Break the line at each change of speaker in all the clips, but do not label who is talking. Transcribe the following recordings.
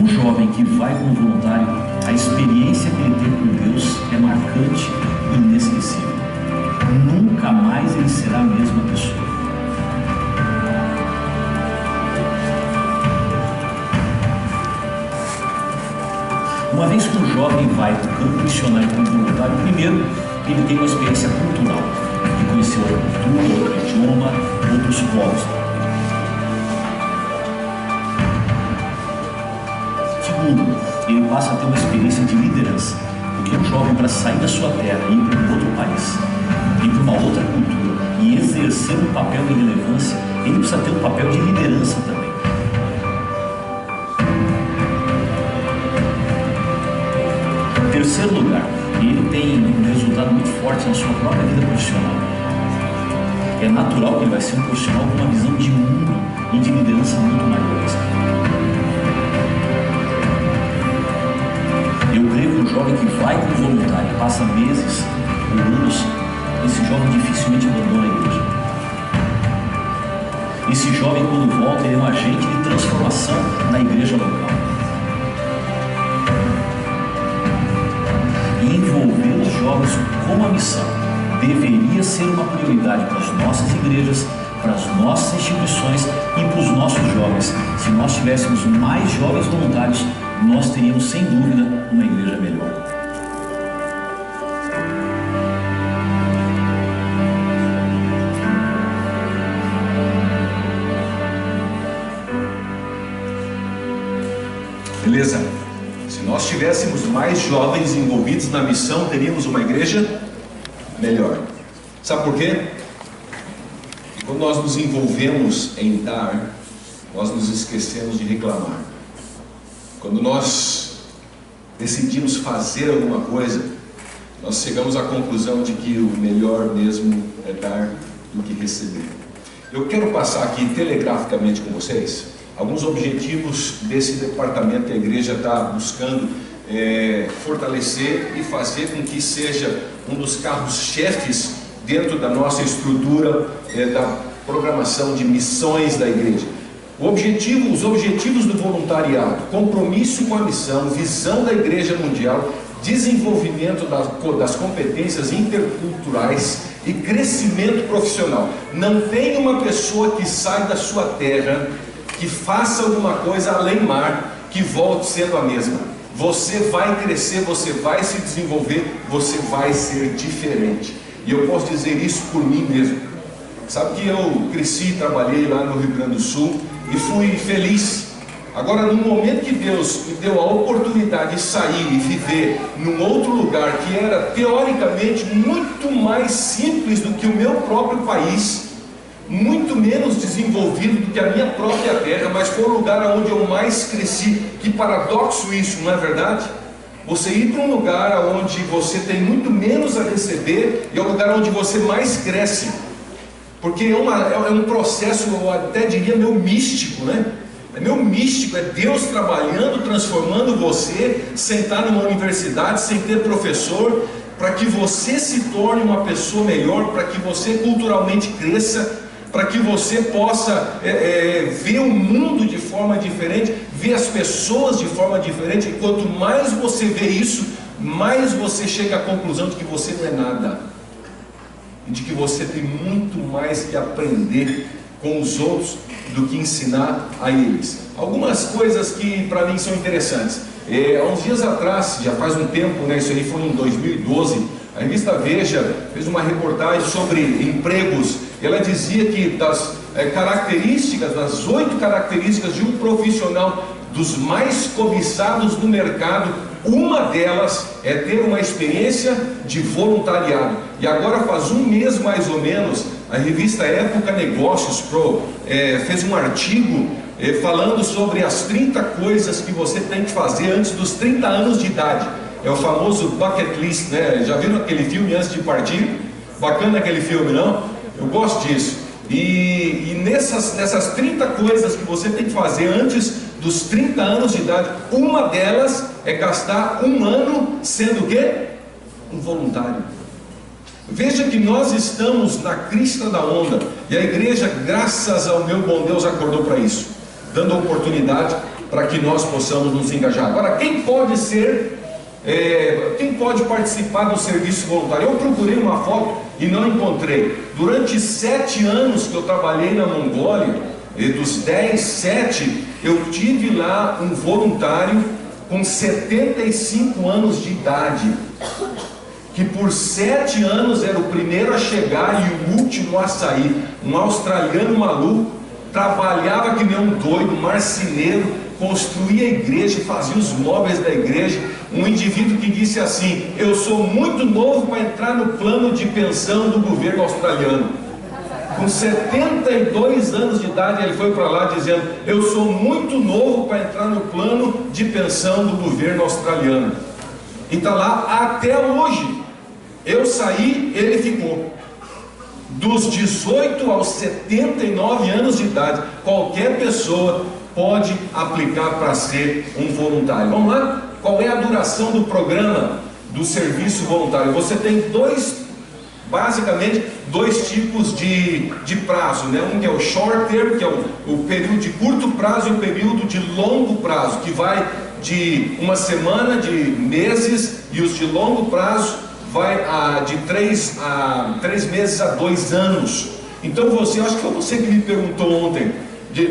Um jovem que vai como voluntário, a experiência que ele tem com Deus é marcante e inesquecível. Nunca mais ele será a mesma pessoa. Uma vez que um jovem vai para o campo missionário como voluntário, primeiro ele tem uma experiência cultural, de conhecer outra cultura, outro idioma, outros povos. Segundo, ele passa a ter uma experiência de liderança, porque um jovem, para sair da sua terra e ir para um outro país, ir para uma outra cultura e exercer um papel de relevância, ele precisa ter um papel de liderança também. Em terceiro lugar, ele tem um resultado muito forte na sua própria vida profissional. É natural que ele vai ser um profissional com uma visão de mundo e de liderança muito maiores. Eu creio que um jovem que vai como voluntário, passa meses ou anos, esse jovem dificilmente abandona a igreja. Esse jovem, quando volta, ele é um agente de transformação na igreja local. E envolver os jovens com a missão deveria ser uma prioridade para as nossas igrejas, para as nossas instituições e para os nossos jovens. Se nós tivéssemos mais jovens voluntários, nós teríamos sem dúvida uma igreja melhor.
Beleza? Se nós tivéssemos mais jovens envolvidos na missão, teríamos uma igreja melhor. Sabe por quê? Quando nós nos envolvemos em dar, nós nos esquecemos de reclamar. Quando nós decidimos fazer alguma coisa, nós chegamos à conclusão de que o melhor mesmo é dar do que receber. Eu quero passar aqui telegraficamente com vocês alguns objetivos desse departamento que a igreja está buscando fortalecer e fazer com que seja um dos carros-chefes dentro da nossa estrutura da programação de missões da igreja. Os objetivos do voluntariado: compromisso com a missão, visão da igreja mundial, desenvolvimento das competências interculturais e crescimento profissional. Não tem uma pessoa que sai da sua terra, que faça alguma coisa além mar, que volte sendo a mesma. Você vai crescer, você vai se desenvolver, você vai ser diferente. E eu posso dizer isso por mim mesmo. Sabe que eu cresci, trabalhei lá no Rio Grande do Sul e fui feliz. Agora, no momento que Deus me deu a oportunidade de sair e viver num outro lugar que era teoricamente muito mais simples do que o meu próprio país, muito menos desenvolvido do que a minha própria terra, mas foi o lugar onde eu mais cresci. Que paradoxo isso, não é verdade? Você ir para um lugar onde você tem muito menos a receber e é o lugar onde você mais cresce, porque é um processo, eu até diria, meio místico, né? É meio místico, é Deus trabalhando, transformando você, sem estar numa universidade, sem ter professor, para que você se torne uma pessoa melhor, para que você culturalmente cresça, para que você possa ver o mundo de forma diferente, ver as pessoas de forma diferente. E quanto mais você vê isso, mais você chega à conclusão de que você não é nada, e de que você tem muito mais que aprender com os outros do que ensinar a eles. Algumas coisas que para mim são interessantes. Há uns dias atrás, já faz um tempo, né, isso aí foi em 2012, a revista Veja fez uma reportagem sobre empregos. Ela dizia que das características, das 8 características de um profissional dos mais cobiçados do mercado, uma delas é ter uma experiência de voluntariado. E agora faz um mês mais ou menos, a revista Época Negócios fez um artigo falando sobre as 30 coisas que você tem que fazer antes dos 30 anos de idade. É o famoso bucket list, né? Já viram aquele filme Antes de Partir? Bacana aquele filme, não? Eu gosto disso. E nessas 30 coisas que você tem que fazer antes dos 30 anos de idade, uma delas é gastar um ano sendo o quê? Um voluntário. Veja que nós estamos na crista da onda, e a igreja, graças ao meu bom Deus, acordou para isso, dando a oportunidade para que nós possamos nos engajar. Agora, quem pode participar do serviço voluntário? Eu procurei uma foto e não encontrei. Durante 7 anos que eu trabalhei na Mongólia, e dos 10, 7, eu tive lá um voluntário com 75 anos de idade, que por 7 anos era o primeiro a chegar e o último a sair. Um australiano maluco, trabalhava que nem um doido, marceneiro, construía a igreja, fazia os móveis da igreja. Um indivíduo que disse assim: eu sou muito novo para entrar no plano de pensão do governo australiano. Com 72 anos de idade ele foi para lá dizendo: eu sou muito novo para entrar no plano de pensão do governo australiano. E está lá até hoje. Eu saí, ele ficou. Dos 18 aos 79 anos de idade, qualquer pessoa pode aplicar para ser um voluntário. Vamos lá? Qual é a duração do programa do serviço voluntário? Você tem basicamente dois tipos de prazo, né? Um que é o short term, que é o período de curto prazo, e o período de longo prazo, que vai de uma semana, de meses, e os de longo prazo vai de 3 meses a 2 anos. Então acho que foi você que me perguntou ontem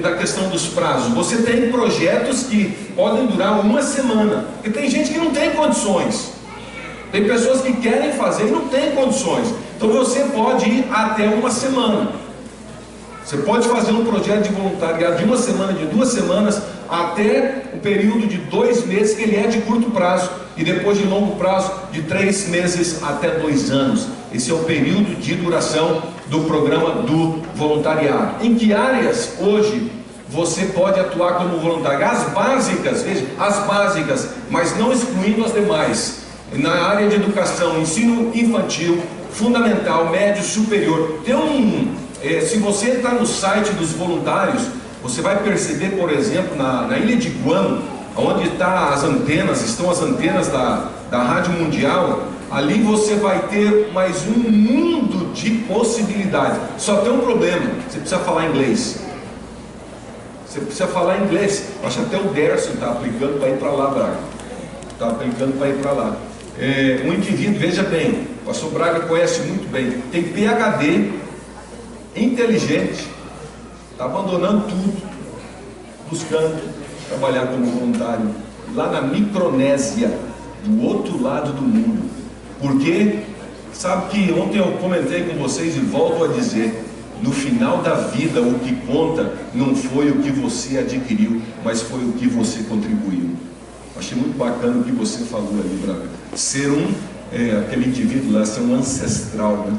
da questão dos prazos. Você tem projetos que podem durar uma semana, porque tem gente que não tem condições. Tem pessoas que querem fazer e não tem condições. Então você pode ir até uma semana. Você pode fazer um projeto de voluntariado de uma semana, de 2 semanas, até o período de 2 meses, que ele é de curto prazo, e depois de longo prazo, de 3 meses até 2 anos. Esse é o período de duração do programa do voluntariado. Em que áreas hoje você pode atuar como voluntário? As básicas, veja, as básicas, mas não excluindo as demais. Na área de educação, ensino infantil, fundamental, médio, superior. Se você entrar no site dos voluntários, você vai perceber, por exemplo, na ilha de Guam, onde estão as antenas da Rádio Mundial. Ali você vai ter mais um mundo de possibilidades. Só tem um problema: você precisa falar inglês. Você precisa falar inglês. Acho que até o Derson está aplicando para ir para lá, Braga. Está aplicando para ir para lá. Um indivíduo, veja bem, o pastor Braga conhece muito bem, tem PhD, inteligente, está abandonando tudo, buscando trabalhar como voluntário lá na Micronésia, do outro lado do mundo. Porque sabe que ontem eu comentei com vocês e volto a dizer: no final da vida o que conta não foi o que você adquiriu, mas foi o que você contribuiu. Achei muito bacana o que você falou ali, Braga. Ser aquele indivíduo lá, ser um ancestral, né?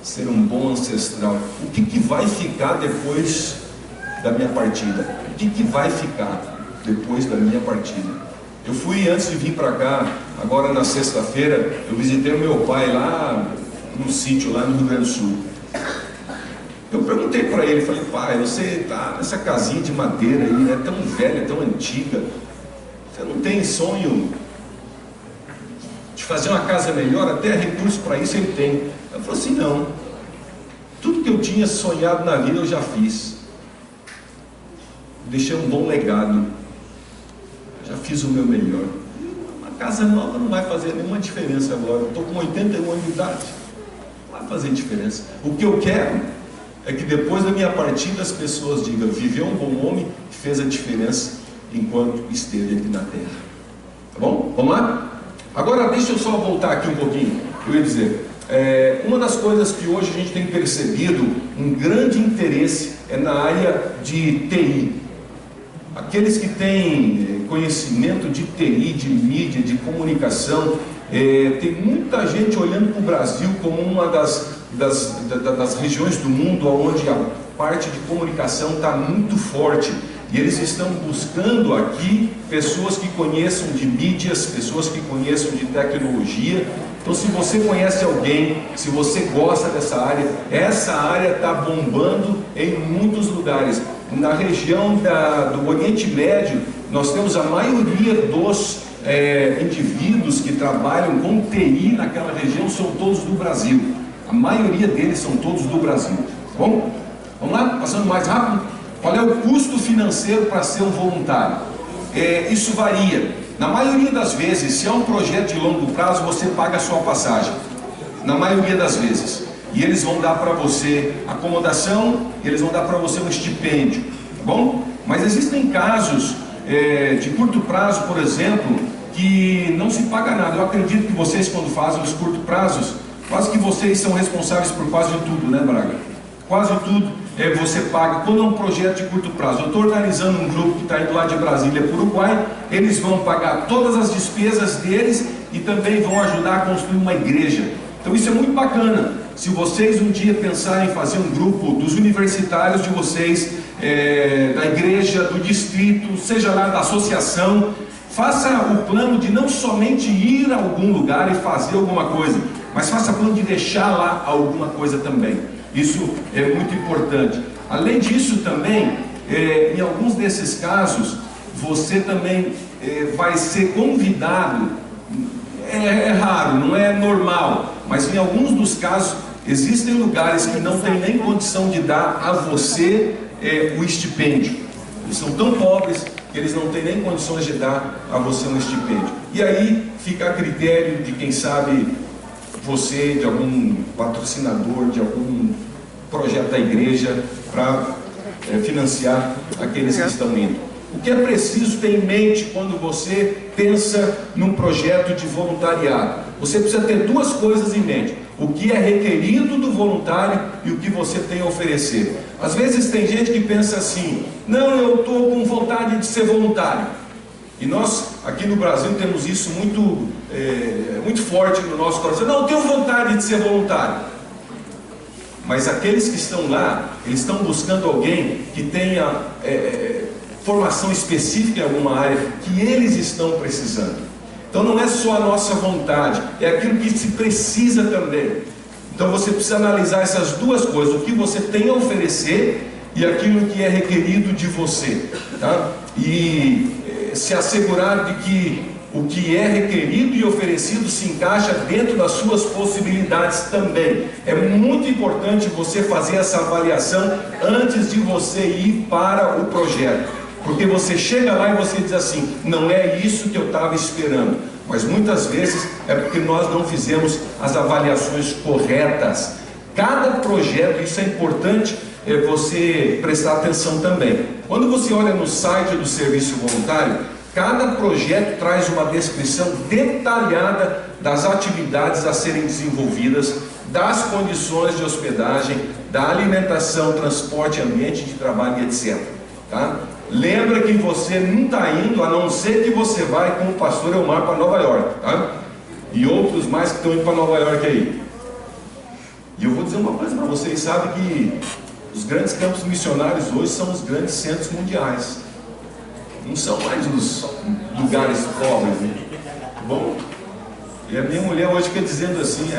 Ser um bom ancestral. O que vai ficar depois da minha partida? O que vai ficar depois da minha partida? Eu fui, antes de vir para cá, agora na sexta-feira, eu visitei o meu pai lá no sítio, lá no Rio Grande do Sul. Eu perguntei para ele, falei: pai, você está nessa casinha de madeira aí, é tão velha, tão antiga, você não tem sonho de fazer uma casa melhor? Até recurso para isso ele tem. Eu falei assim: não, tudo que eu tinha sonhado na vida eu já fiz. Deixei um bom legado, já fiz o meu melhor. Uma casa nova não vai fazer nenhuma diferença agora. Eu estou com 81 anos de idade, não vai fazer diferença. O que eu quero é que depois da minha partida as pessoas digam: viveu um bom homem que fez a diferença enquanto esteve aqui na terra. Tá bom? Vamos lá? Agora deixa eu só voltar aqui um pouquinho. Eu ia dizer, uma das coisas que hoje a gente tem percebido um grande interesse é na área de TI. Aqueles que têm conhecimento de TI, de mídia, de comunicação, tem muita gente olhando para o Brasil como uma das regiões do mundo onde a parte de comunicação está muito forte. E eles estão buscando aqui pessoas que conheçam de mídias, pessoas que conheçam de tecnologia. Então, se você conhece alguém, se você gosta dessa área, essa área está bombando em muitos lugares. Na região do Oriente Médio, nós temos a maioria dos indivíduos que trabalham com TI naquela região são todos do Brasil. A maioria deles são todos do Brasil. Tá bom? Vamos lá? Passando mais rápido. Qual é o custo financeiro para ser um voluntário? Isso varia. Na maioria das vezes, se é um projeto de longo prazo, você paga a sua passagem. Na maioria das vezes. E eles vão dar para você acomodação, eles vão dar para você um estipêndio, tá bom? Mas existem casos de curto prazo, por exemplo, que não se paga nada. Eu acredito que vocês, quando fazem os curtos prazos, quase que vocês são responsáveis por quase tudo, né, Braga? Quase tudo você paga. Quando é um projeto de curto prazo, eu estou organizando um grupo que está indo lá de Brasília para o Uruguai, eles vão pagar todas as despesas deles e também vão ajudar a construir uma igreja. Então isso é muito bacana. Se vocês um dia pensarem em fazer um grupo dos universitários de vocês, da igreja, do distrito, seja lá da associação, faça o plano de não somente ir a algum lugar e fazer alguma coisa, mas faça plano de deixar lá alguma coisa também. Isso é muito importante. Além disso também, em alguns desses casos, você também vai ser convidado, é raro, não é normal, mas em alguns dos casos, existem lugares que não tem nem condição de dar a você o estipêndio. Eles são tão pobres que eles não têm nem condições de dar a você um estipêndio. E aí fica a critério de quem sabe você, de algum patrocinador, de algum projeto da igreja, para financiar aqueles que estão indo. O que é preciso ter em mente quando você pensa num projeto de voluntariado? Você precisa ter duas coisas em mente: o que é requerido do voluntário e o que você tem a oferecer. Às vezes tem gente que pensa assim: não, eu estou com vontade de ser voluntário. E nós aqui no Brasil temos isso muito forte no nosso coração. Não, eu tenho vontade de ser voluntário. Mas aqueles que estão lá, eles estão buscando alguém que tenha formação específica em alguma área que eles estão precisando. Então não é só a nossa vontade, é aquilo que se precisa também. Então você precisa analisar essas duas coisas: o que você tem a oferecer e aquilo que é requerido de você, tá? E se assegurar de que o que é requerido e oferecido se encaixa dentro das suas possibilidades também. É muito importante você fazer essa avaliação antes de você ir para o projeto. Porque você chega lá e você diz assim: não é isso que eu estava esperando. Mas muitas vezes é porque nós não fizemos as avaliações corretas. Cada projeto, isso é importante você prestar atenção também. Quando você olha no site do Serviço Voluntário, cada projeto traz uma descrição detalhada das atividades a serem desenvolvidas, das condições de hospedagem, da alimentação, transporte, ambiente de trabalho e etc. Tá? Lembra que você não está indo, a não ser que você vai com o pastor Elmar para Nova York, tá? E outros mais que estão indo para Nova York aí. E eu vou dizer uma coisa para vocês: sabe que os grandes campos missionários hoje são os grandes centros mundiais. Não são mais os lugares pobres, né? Bom, e a minha mulher hoje fica dizendo assim: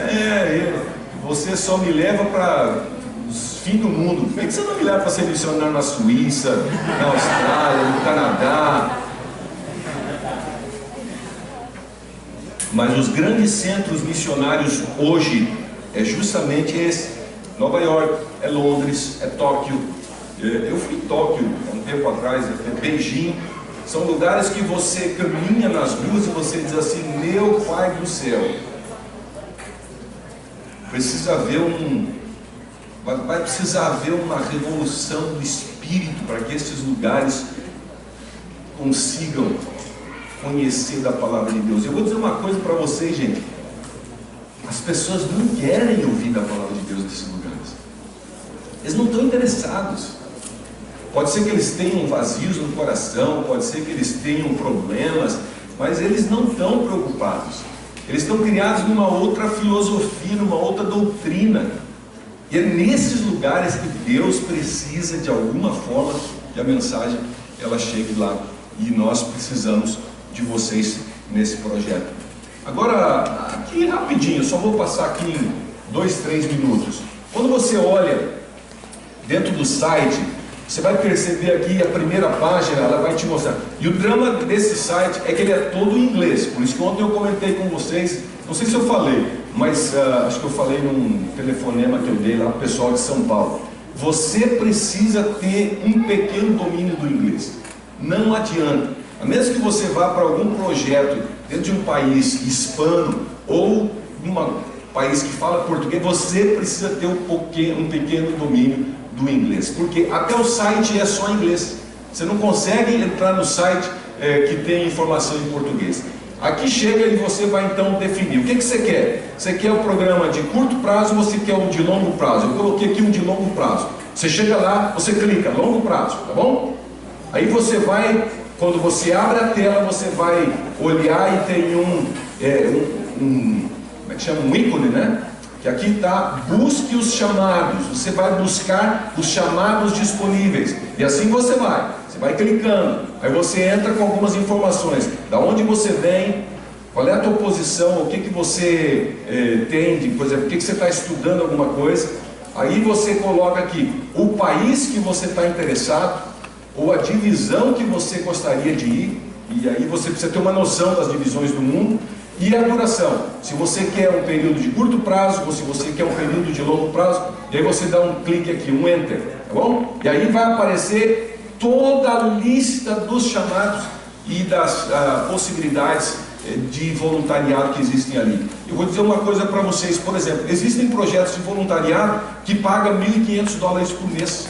você só me leva para os fins do mundo. Por que você não me leva para ser missionário na Suíça, na Austrália, no Canadá? Mas os grandes centros missionários hoje é justamente esse: Nova York, é Londres, é Tóquio. Eu fui em Tóquio há um tempo atrás, é Beijing. São lugares que você caminha nas ruas e você diz assim: meu Pai do céu, vai precisar haver uma revolução do espírito para que esses lugares consigam conhecer da palavra de Deus. Eu vou dizer uma coisa para vocês, gente: as pessoas não querem ouvir da palavra de Deus nesses lugares. Eles não estão interessados. Pode ser que eles tenham vazios no coração, pode ser que eles tenham problemas, mas eles não estão preocupados. Eles estão criados numa outra filosofia, numa outra doutrina. E é nesses lugares que Deus precisa, de alguma forma, que a mensagem ela chegue lá. E nós precisamos de vocês nesse projeto. Agora, aqui rapidinho, só vou passar aqui em 2, 3 minutos. Quando você olha dentro do site, você vai perceber aqui a primeira página, ela vai te mostrar. E o drama desse site é que ele é todo em inglês. Por isso que ontem eu comentei com vocês, não sei se eu falei, mas acho que eu falei num telefonema que eu dei lá para o pessoal de São Paulo. você precisa ter um pequeno domínio do inglês. Não adianta. A menos que você vá para algum projeto dentro de um país hispano ou um país que fala português, você precisa ter um pequeno domínio do inglês. Porque até o site é só em inglês. Você não consegue entrar no site que tem informação em português. Aqui chega e você vai então definir. O que você quer? Você quer o programa de curto prazo ou você quer um de longo prazo? Eu coloquei aqui um de longo prazo. Você chega lá, você clica, longo prazo, tá bom? Aí você vai, quando você abre a tela, você vai olhar e tem como é que chama? Um ícone, né? Que aqui está, busque os chamados. Você vai buscar os chamados disponíveis. E assim você vai clicando. Aí você entra com algumas informações. Da onde você vem, qual é a tua posição, o que você tem, por exemplo, o que você está estudando alguma coisa. Aí você coloca aqui o país que você está interessado, ou a divisão que você gostaria de ir. E aí você precisa ter uma noção das divisões do mundo. E a duração, se você quer um período de curto prazo, ou se você quer um período de longo prazo, e aí você dá um clique aqui, um Enter, tá bom? E aí vai aparecer toda a lista dos chamados e das possibilidades de voluntariado que existem ali. Eu vou dizer uma coisa para vocês, por exemplo, existem projetos de voluntariado que pagam $1.500 por mês.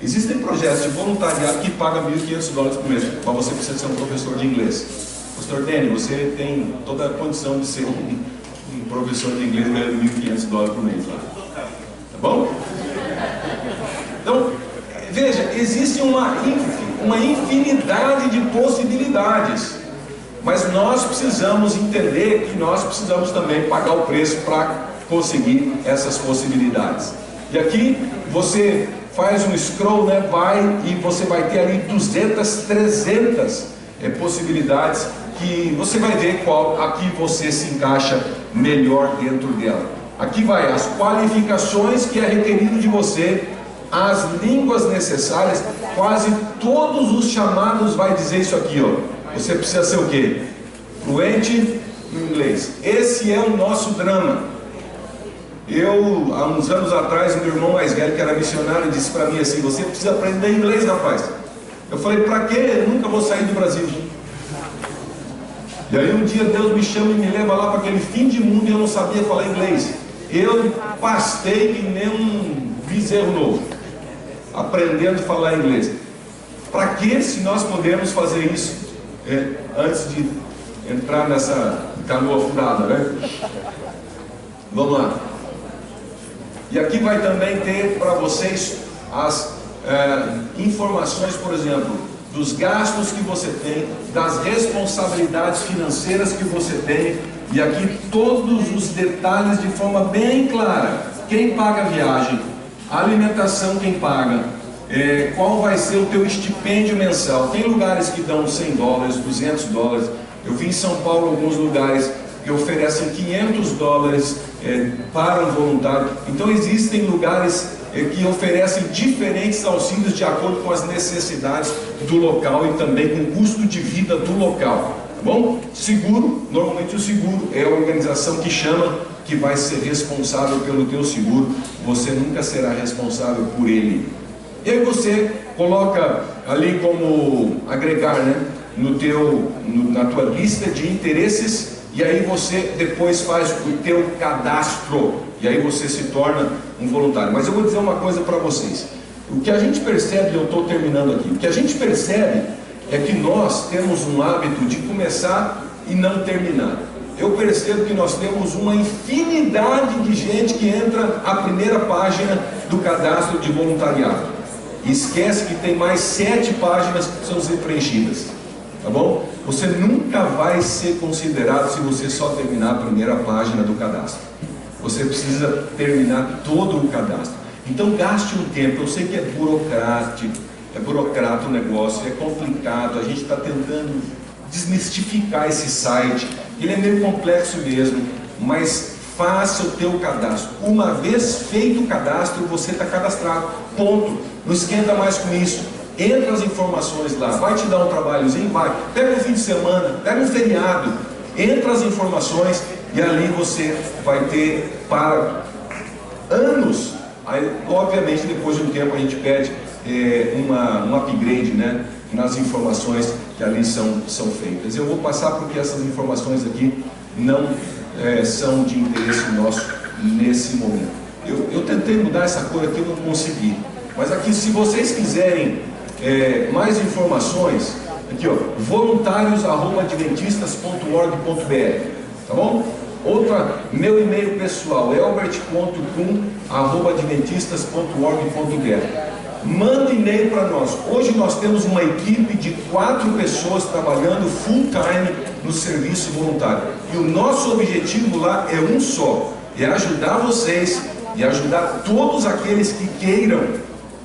Existem projetos de voluntariado que pagam $1.500 por mês, mas você precisa ser um professor de inglês. Pastor Danny, você tem toda a condição de ser um professor de inglês ganhando $1.500 por mês lá. Tá bom? Então, veja, existe uma infinidade de possibilidades. Mas nós precisamos entender que nós precisamos também pagar o preço para conseguir essas possibilidades. E aqui você faz um scroll, né, e você vai ter ali 200, 300 possibilidades que você vai ver qual aqui você se encaixa melhor dentro dela. Aqui vai as qualificações que é requerido de você, as línguas necessárias, quase todos os chamados vai dizer isso aqui, ó. Você precisa ser o quê? Fluente em inglês. Esse é o nosso drama. Há uns anos atrás, meu irmão mais velho, que era missionário, disse para mim assim: você precisa aprender inglês, rapaz. Eu falei, para quê? Eu nunca vou sair do Brasil. E aí um dia Deus me chama e me leva lá para aquele fim de mundo e eu não sabia falar inglês. Eu pastei que nem um bezerro novo, aprendendo a falar inglês. Para que, se nós podemos fazer isso antes de entrar nessa canoa furada, né? Vamos lá. E aqui vai também ter para vocês as informações, por exemplo, dos gastos que você tem, das responsabilidades financeiras que você tem, e aqui todos os detalhes de forma bem clara. Quem paga a viagem, a alimentação quem paga, qual vai ser o teu estipêndio mensal. Tem lugares que dão $100, $200. Eu vi em São Paulo alguns lugares que oferecem $500 para um voluntário. Então existem lugares que oferecem diferentes auxílios de acordo com as necessidades do local e também com o custo de vida do local. Tá bom? Seguro, normalmente o seguro é a organização que chama, que vai ser responsável pelo teu seguro. Você nunca será responsável por ele. E aí você coloca ali como agregar, né, na tua lista de interesses, e aí você depois faz o teu cadastro, e aí você se torna um voluntário. Mas eu vou dizer uma coisa para vocês. O que a gente percebe, eu estou terminando aqui, o que a gente percebe é que nós temos um hábito de começar e não terminar. Eu percebo que nós temos uma infinidade de gente que entra à primeira página do cadastro de voluntariado. E esquece que tem mais 7 páginas que precisam ser preenchidas. Tá bom? Você nunca vai ser considerado se você só terminar a primeira página do cadastro. Você precisa terminar todo o cadastro. Então gaste um tempo. Eu sei que é burocrata o negócio, é complicado. A gente está tentando desmistificar esse site. Ele é meio complexo mesmo, mas faça o teu cadastro. Uma vez feito o cadastro, você está cadastrado. Ponto. Não esquenta mais com isso. Entra as informações lá, vai te dar um trabalhozinho, vai. Pega um fim de semana, pega um feriado, entra as informações e ali você vai ter para anos Aí, obviamente, depois de um tempo a gente pede um upgrade, né, nas informações que ali são feitas. Eu vou passar porque essas informações aqui não são de interesse nosso nesse momento. Eu tentei mudar essa cor aqui, eu não consegui. Mas aqui, se vocês quiserem mais informações, aqui ó, voluntários@adventistas.org.br, tá bom? Outra, meu e-mail pessoal, elbert.kun@adventistas.org.br. Manda e-mail para nós. Hoje nós temos uma equipe de 4 pessoas trabalhando full time no serviço voluntário. E o nosso objetivo lá é um só, é ajudar vocês e ajudar todos aqueles que queiram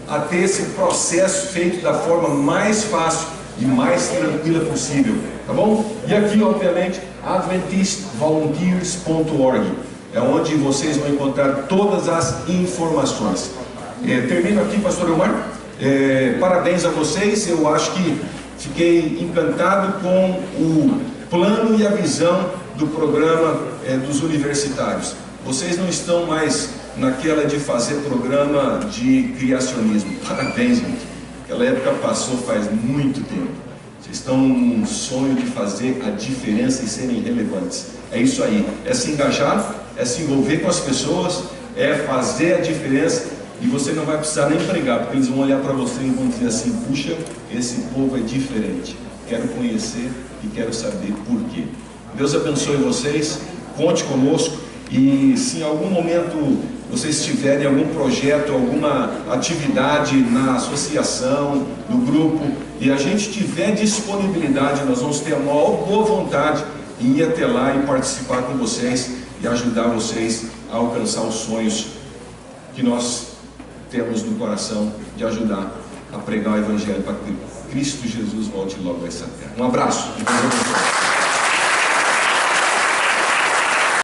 a ter esse processo feito da forma mais fácil e mais tranquila possível, tá bom? E aqui, obviamente, adventistvolunteers.org é onde vocês vão encontrar todas as informações. Termino aqui, pastor Elmar. Parabéns a vocês. Eu acho que fiquei encantado com o plano e a visão do programa dos universitários. Vocês não estão mais naquela de fazer programa de criacionismo. Parabéns, gente. Aquela época passou faz muito tempo. Vocês estão num sonho de fazer a diferença e serem relevantes. É isso aí. É se engajar, é se envolver com as pessoas, é fazer a diferença. E você não vai precisar nem pregar, porque eles vão olhar para você e vão dizer assim: puxa, esse povo é diferente. Quero conhecer e quero saber por quê. Deus abençoe vocês. Conte conosco. E se em algum momento vocês tiverem algum projeto, alguma atividade na associação, no grupo, e a gente tiver disponibilidade, nós vamos ter a maior boa vontade em ir até lá e participar com vocês e ajudar vocês a alcançar os sonhos que nós temos no coração de ajudar a pregar o Evangelho para que Cristo Jesus volte logo a essa terra. Um abraço.